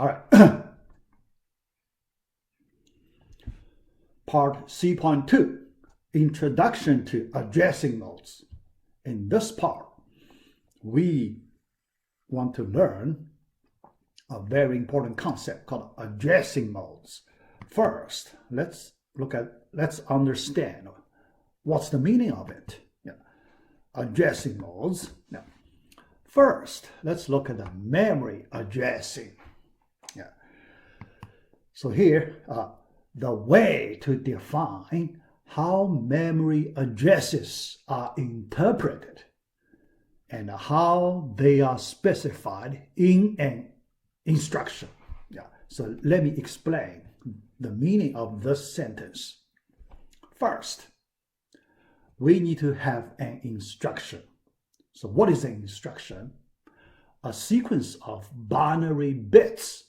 All right. Part C.2, Introduction to Addressing Modes. In this part, we want to learn a very important concept called addressing modes. First, let's understand what's the meaning of it. Yeah. Addressing modes. Yeah. First, let's look at the memory addressing. Yeah. So here, the way to define how memory addresses are interpreted and how they are specified in an instruction. Yeah. So let me explain the meaning of this sentence. First, we need to have an instruction. So what is an instruction? A sequence of binary bits.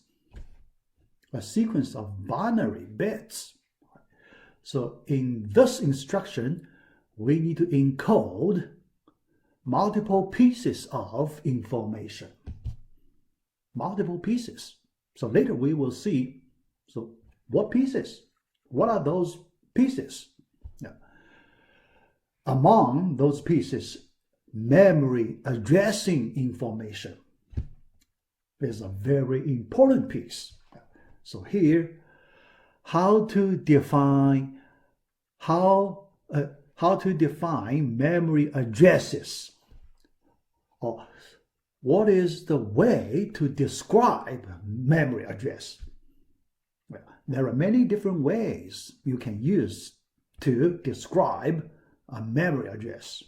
A sequence of binary bits. So in this instruction, we need to encode multiple pieces of information. Multiple pieces. So later we will see, so what pieces? What are those pieces? Yeah. Among those pieces, memory addressing information is a very important piece. So here, how to define memory addresses, or what is the way to describe memory address? Well, there are many different ways you can use to describe a memory address,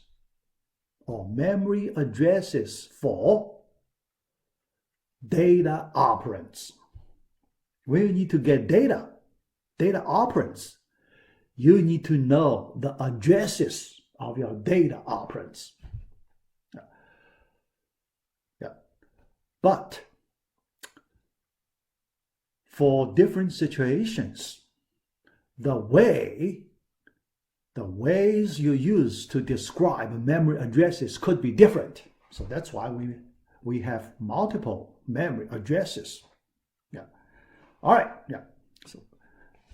or memory addresses for data operands. When you need to get data operands, you need to know the addresses of your data operands. Yeah. But for different situations, the ways you use to describe memory addresses could be different. So that's why we have multiple memory addresses. Yeah. All right. Yeah. So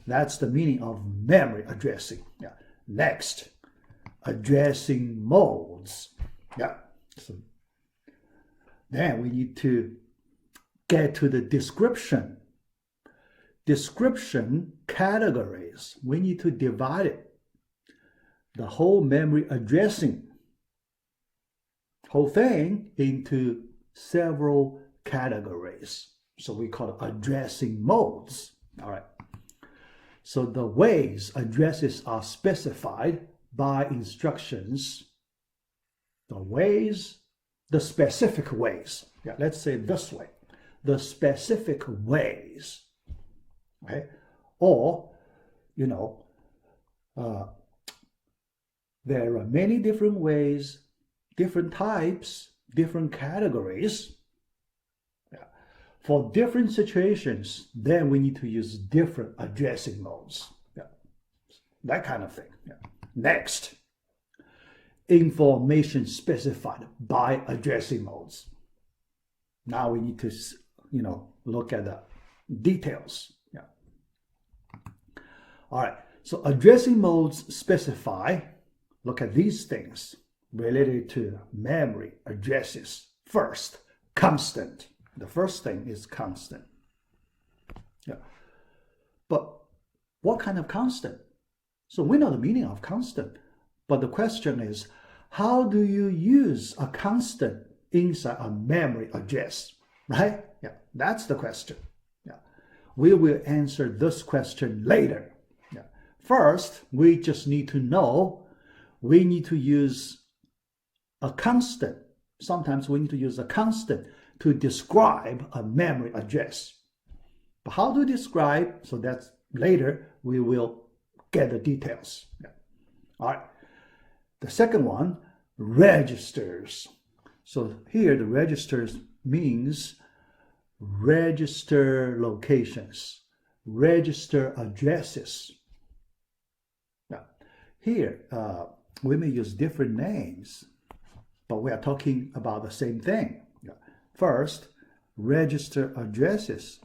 that's the meaning of memory addressing. Yeah. Next, addressing modes. Yeah. So then we need to get to the description. Description categories. We need to divide it. The whole memory addressing whole thing into several categories. So we call it addressing modes. All right. So the ways addresses are specified by instructions. The specific ways. Yeah, let's say it this way. The specific ways. Okay? Or, there are many different ways, different types, different categories. For different situations, then we need to use different addressing modes. Yeah. That kind of thing. Yeah. Next, information specified by addressing modes. Now we need to, look at the details. Yeah. All right. So addressing modes specify, look at these things related to memory addresses. First, constant. The first thing is constant. Yeah. But what kind of constant? So we know the meaning of constant, but the question is, how do you use a constant inside a memory address? Right? Yeah, that's the question. Yeah. We will answer this question later. Yeah. First, we just need to know we need to use a constant. Sometimes we need to use a constant to describe a memory address. But how to describe, so that's later, we will get the details. Yeah. All right. The second one, registers. So here the registers means register locations, register addresses. Now, here we may use different names, but we are talking about the same thing. First, register addresses.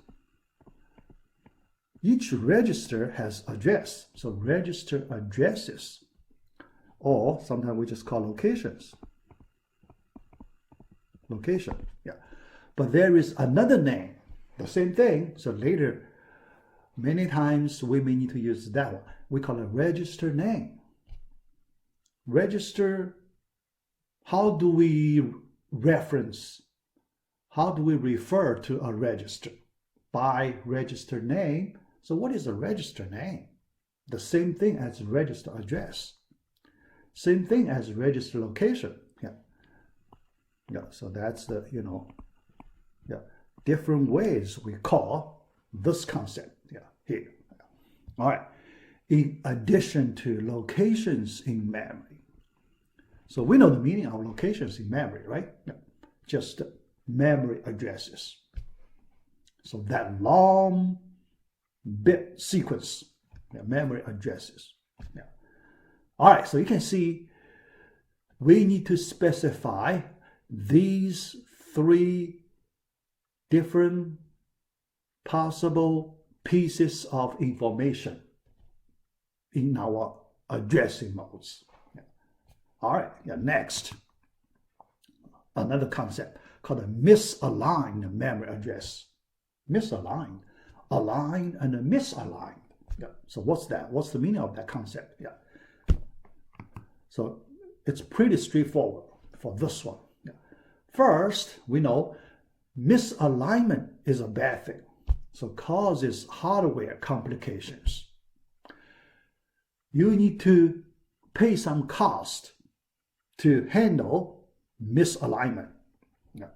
each register has address. So register addresses, or sometimes we just call locations. Location, yeah. But there is another name, the same thing. So later, many times we may need to use that one. We call it register name. Register, how do we reference, how do we refer to a register? By register name. So what is a register name? The same thing as register address. Same thing as register location. Yeah. Yeah, so that's the, different ways we call this concept. Yeah, here. All right. In addition to locations in memory. So we know the meaning of locations in memory, right? Yeah. Just memory addresses. So that long bit sequence, memory addresses. Yeah. All right, so you can see we need to specify these three different possible pieces of information in our addressing modes. Yeah. All right, next, another concept called a misaligned memory address. Misaligned, aligned, and misaligned. Yeah. So what's that? What's the meaning of that concept? Yeah. So it's pretty straightforward for this one. Yeah. First, we know misalignment is a bad thing. So causes hardware complications. You need to pay some cost to handle misalignment. Yeah.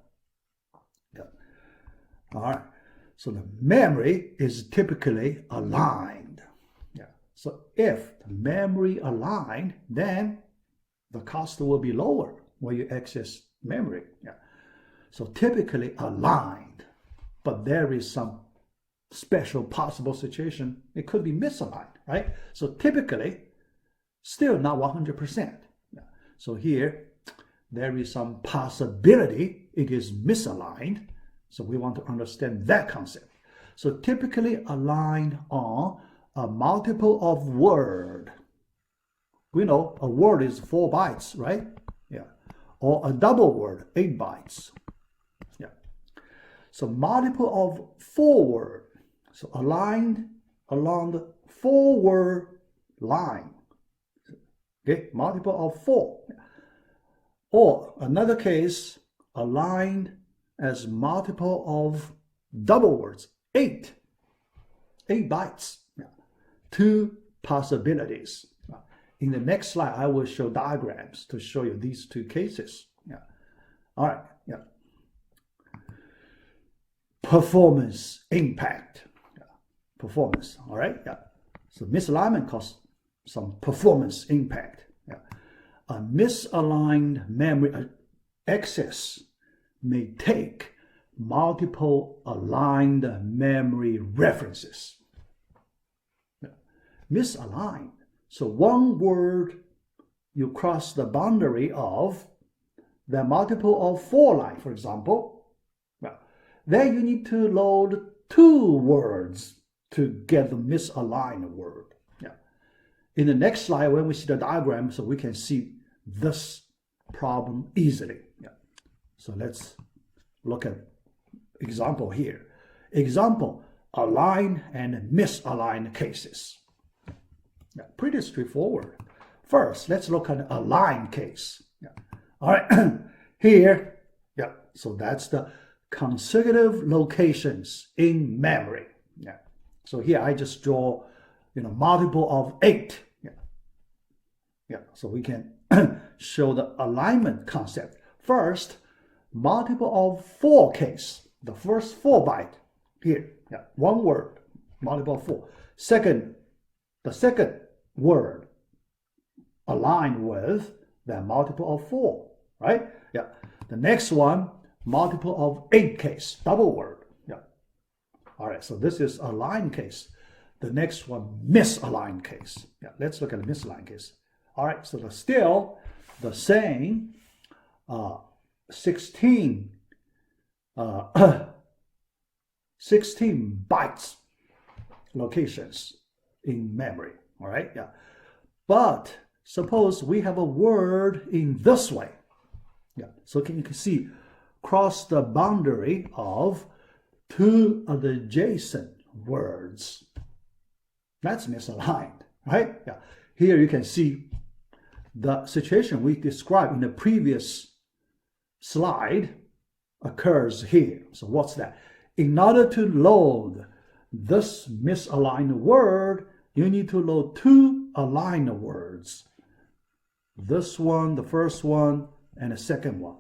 Yeah. All right. So the memory is typically aligned. Yeah. So if the memory aligned, then the cost will be lower when you access memory. Yeah. So typically aligned, but there is some special possible situation. It could be misaligned, right? So typically, still not 100%. Yeah. So here, there is some possibility it is misaligned. So we want to understand that concept. So typically aligned on a multiple of word. We know a word is 4 bytes, right? Yeah. Or a double word, 8 bytes. Yeah. So multiple of 4 word. So aligned along the 4 word line. Okay, multiple of 4. Or another case, aligned as multiple of double words, 8 bytes. Yeah. 2 possibilities. In the next slide, I will show diagrams to show you these 2 cases. Yeah. All right. Yeah. Performance impact. Yeah. Performance. All right. Yeah. So misalignment causes some performance impact. Yeah. A misaligned memory access may take multiple aligned memory references. Yeah. Misaligned. So one word, you cross the boundary of the multiple of 4 line, for example. Well, then you need to load 2 words to get the misaligned word. Yeah. In the next slide, when we see the diagram, so we can see this problem easily. Yeah. So let's look at example here. Example, aligned and misaligned cases. Yeah, pretty straightforward. First, let's look at an aligned case. Yeah. All right, here, yeah, so that's the consecutive locations in memory. Yeah. So here I just draw, multiple of 8. Yeah. Yeah, so we can show the alignment concept. First, multiple of 4 case. The first 4 byte here. Yeah, one word, multiple of 4. Second, the second word aligned with the multiple of 4, right? Yeah. The next one, multiple of 8 case, double word. Yeah. All right, so this is aligned case. The next one, misaligned case. Yeah, let's look at the misaligned case. All right, so there's still the same 16 bytes locations in memory. All right, yeah. But suppose we have a word in this way. Yeah, so you can see cross the boundary of two adjacent words. That's misaligned, right? Yeah. Here you can see the situation we described in the previous slide occurs here. So what's that? In order to load this misaligned word, you need to load two aligned words. This one, the first one, and the second one.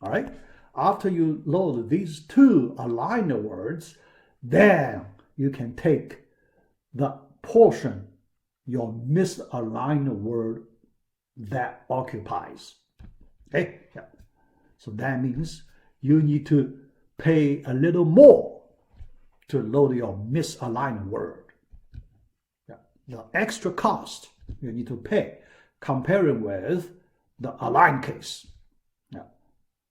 All right? After you load these two aligned words, then you can take the portion your misaligned word that occupies. Okay? Yeah. So that means you need to pay a little more to load your misaligned word. Yeah. The extra cost you need to pay comparing with the aligned case. Yeah.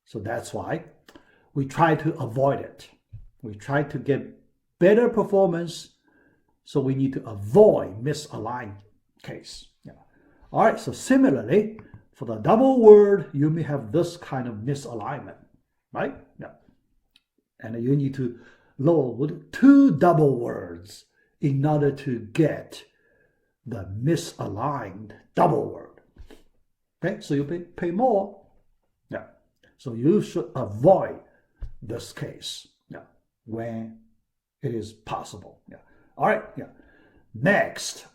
So that's why we try to avoid it. We try to get better performance, so we need to avoid misaligned case. Yeah. All right, so similarly, for the double word, you may have this kind of misalignment, right? Yeah. And you need to load two double words in order to get the misaligned double word. Okay, so you pay more. Yeah. So you should avoid this case, yeah, when it is possible. Yeah. All right, yeah. Next,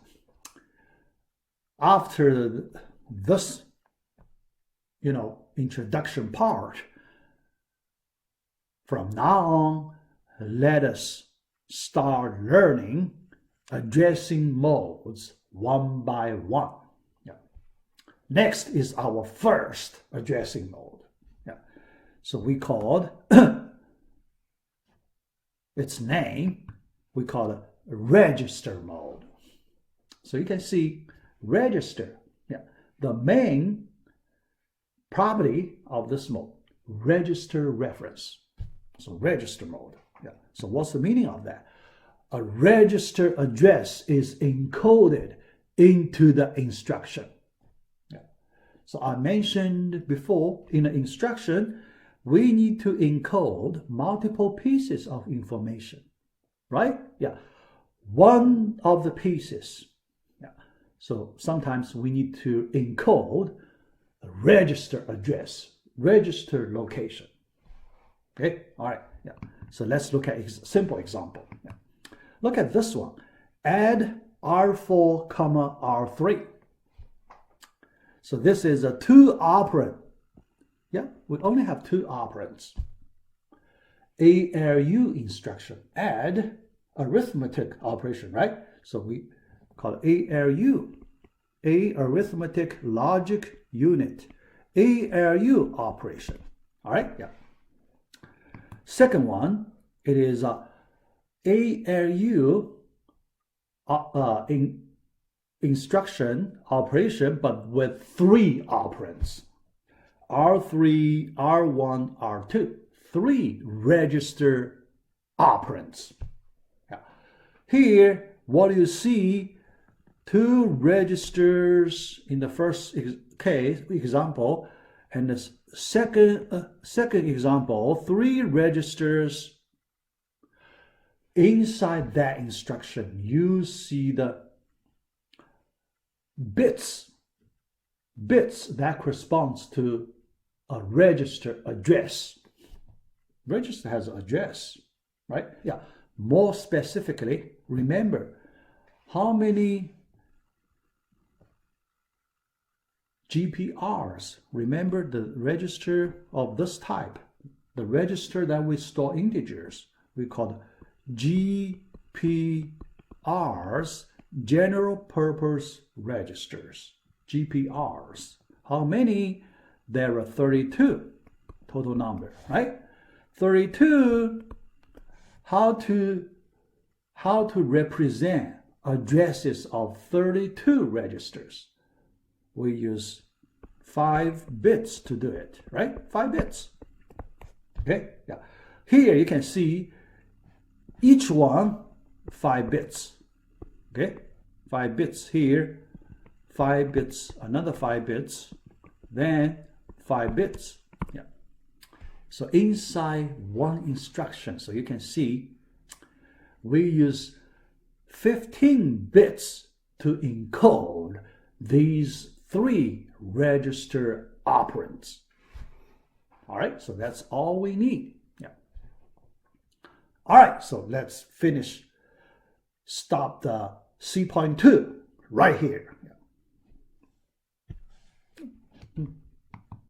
after this, introduction part, from now on, let us start learning addressing modes one by one. Yeah. Next is our first addressing mode. Yeah. So we called its name, we call it register mode. So you can see register, yeah, the main property of this mode, register reference. So register mode. Yeah. So what's the meaning of that? A register address is encoded into the instruction. Yeah. So I mentioned before, in the instruction, we need to encode multiple pieces of information, right? Yeah. One of the pieces. Yeah. So sometimes we need to encode a register address, register location. Okay, all right, yeah. So let's look at a simple example. Yeah. Look at this one. Add R4, R3. So this is a two operand. Yeah, we only have two operands. ALU instruction, add arithmetic operation, right? So we call it ALU, a arithmetic logic unit, ALU operation. All right, yeah. Second one, it is ALU instruction operation, but with three operands. R3, R1, R2. Three register operands. Yeah. Here, what you see, two registers in the first example, and the second example, three registers. Inside that instruction, you see the bits that corresponds to a register address. Register has an address, right? Yeah. More specifically, remember how many GPRs. Remember the register of this type, the register that we store integers, we call GPRs, general purpose registers, GPRs. How many? There are 32 total number, right? 32. How to represent addresses of 32 registers? We use 5 bits to do it, right? 5 bits. Okay, yeah. Here you can see each one 5 bits. Okay, 5 bits here, 5 bits, another 5 bits, then 5 bits. Yeah. So inside one instruction, so you can see we use 15 bits to encode these 3 register operands. All right, so that's all we need. Yeah. All right, so let's finish. Stop the C.2 right here.